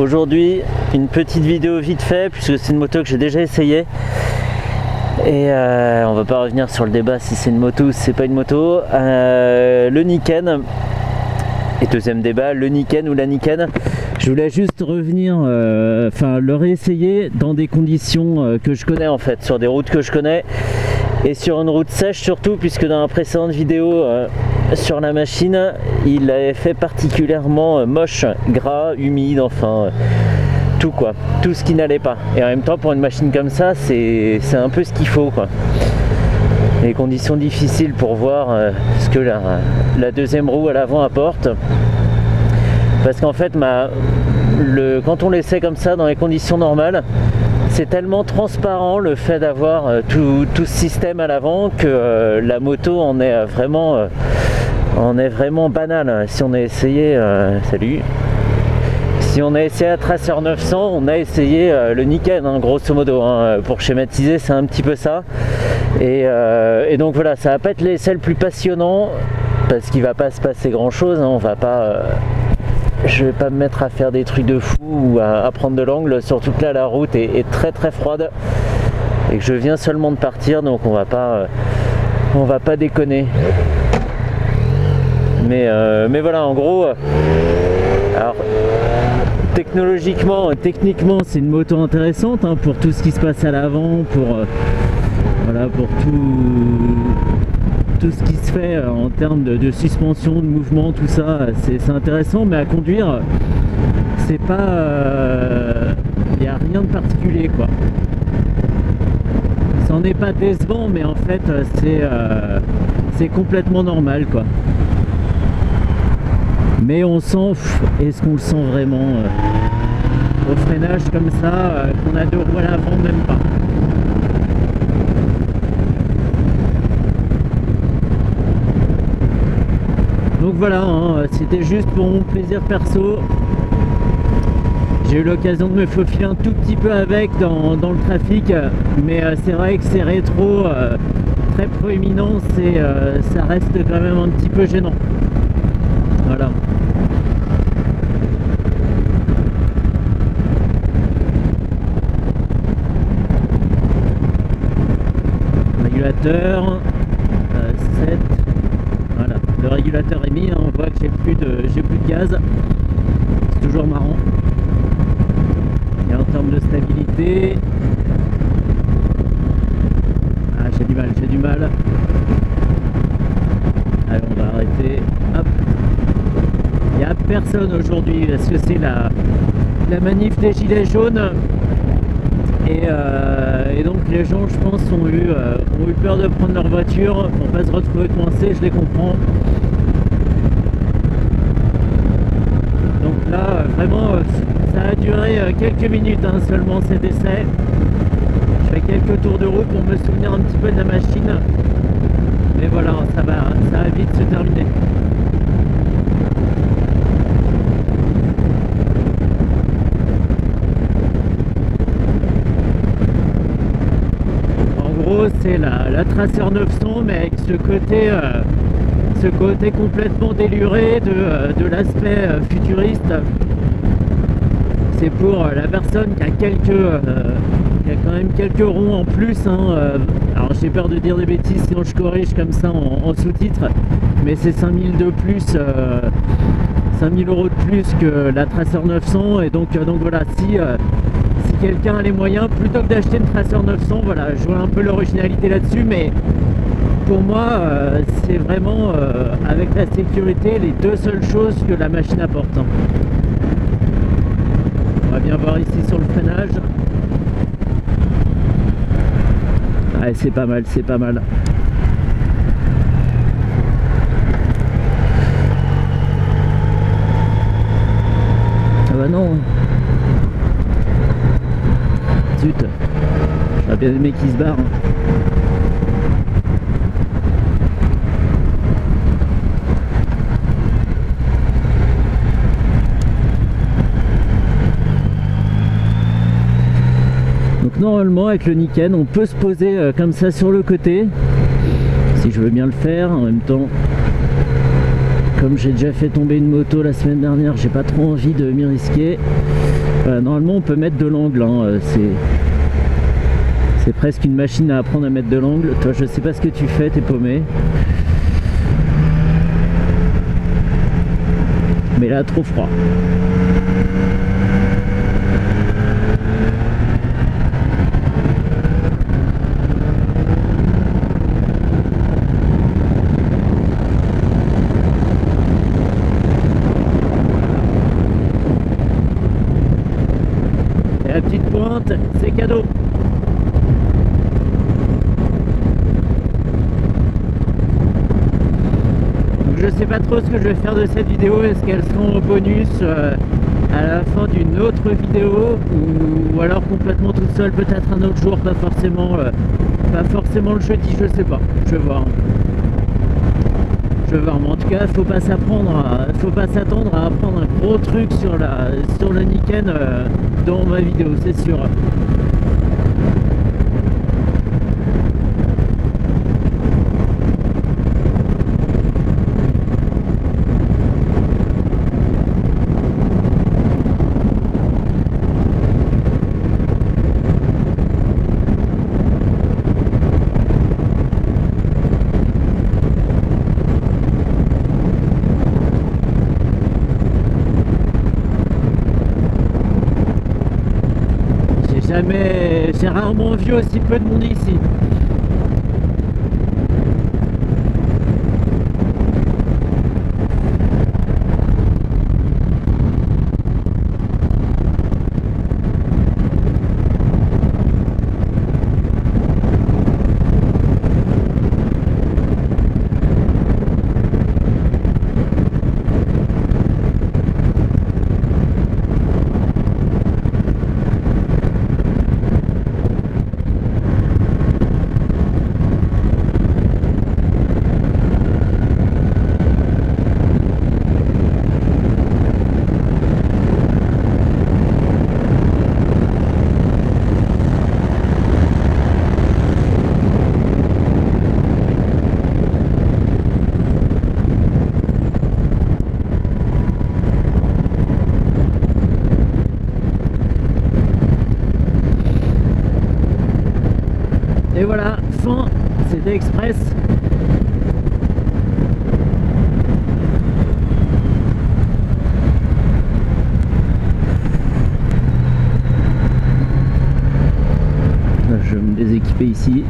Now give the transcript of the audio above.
Aujourd'hui, une petite vidéo vite fait puisque c'est une moto que j'ai déjà essayé. Et on va pas revenir sur le débat si c'est une moto ou si c'est pas une moto. Le Niken. Et deuxième débat, le Niken ou la Niken. Je voulais juste revenir, le réessayer dans des conditions que je connais en fait, sur des routes que je connais. Et sur une route sèche surtout, puisque dans la précédente vidéo sur la machine, il avait fait particulièrement moche, gras, humide, enfin tout quoi, tout ce qui n'allait pas. Et en même temps pour une machine comme ça, c'est un peu ce qu'il faut quoi. Les conditions difficiles pour voir ce que la deuxième roue à l'avant apporte. Parce qu'en fait, quand on l'essaie comme ça dans les conditions normales, c'est tellement transparent le fait d'avoir tout ce système à l'avant que la moto en est vraiment banale. Si on a essayé, si on a essayé la Tracer 900, on a essayé le Niken, hein, grosso modo. Hein, pour schématiser, c'est un petit peu ça. Et donc voilà, ça va pas être l'essai le plus passionnant parce qu'il va pas se passer grand chose. Hein, je vais pas me mettre à faire des trucs de fou ou à prendre de l'angle, surtout que là la route est très très froide et que je viens seulement de partir, donc on va pas déconner. Mais voilà, en gros, alors techniquement c'est une moto intéressante hein, pour tout ce qui se passe à l'avant, pour tout ce qui se fait en termes de suspension, de mouvement, tout ça, c'est intéressant, mais à conduire, c'est pas... il n'y a rien de particulier, quoi. Ça n'en est pas décevant, mais en fait, c'est complètement normal, quoi. Mais on sent, est-ce qu'on le sent vraiment au freinage comme ça, qu'on a deux roues à l'avant, même pas. Donc voilà, hein, c'était juste pour mon plaisir perso. J'ai eu l'occasion de me faufiler un tout petit peu avec dans le trafic, mais c'est vrai que c'est rétro très proéminent, ça reste quand même un petit peu gênant. Voilà. Régulateur 7. Voilà, le régulateur est mis, hein, on voit que j'ai plus de gaz. C'est toujours marrant. Et en termes de stabilité, j'ai du mal. Allez, on va arrêter. Hop. Il n'y a personne aujourd'hui parce que c'est la manif des gilets jaunes. Et donc les gens, je pense, ont eu peur de prendre leur voiture pour pas se retrouver coincés, je les comprends. Donc là, vraiment, ça a duré quelques minutes hein, seulement cet essai. Je fais quelques tours de route pour me souvenir un petit peu de la machine. Mais voilà, ça va vite se terminer. C'est la Tracer 900, mais avec ce côté complètement déluré de l'aspect futuriste. C'est pour la personne qui a quand même quelques ronds en plus. Hein, alors j'ai peur de dire des bêtises, sinon je corrige comme ça en sous-titres. Mais c'est 5000 de plus, 5000 € de plus que la Tracer 900. Et donc voilà, si quelqu'un a les moyens, plutôt que d'acheter une Tracer 900, voilà, je vois un peu l'originalité là-dessus, mais pour moi, c'est vraiment, avec la sécurité, les deux seules choses que la machine apporte. On va bien voir ici sur le freinage. Ouais, c'est pas mal, c'est pas mal. Ah bah non. Zut, j'aurais bien aimé qu'il se barre. Donc normalement avec le Niken on peut se poser comme ça sur le côté, si je veux bien le faire. En même temps, comme j'ai déjà fait tomber une moto la semaine dernière, j'ai pas trop envie de m'y risquer. Normalement on peut mettre de l'angle, hein, c'est presque une machine à apprendre à mettre de l'angle. Toi je sais pas ce que tu fais, t'es paumé. Mais là trop froid. Et la petite pointe, c'est cadeau. Je sais pas trop ce que je vais faire de cette vidéo. Est-ce qu'elles seront au bonus à la fin d'une autre vidéo ou alors complètement toute seule, peut-être un autre jour, pas forcément le jeudi, je sais pas, je vais voir. Mais en tout cas, faut pas s'attendre à apprendre un gros truc sur le Niken dans ma vidéo, c'est sûr. J'ai rarement vu aussi peu de monde ici. Et voilà, fin, c'était express. Je vais me déséquiper ici.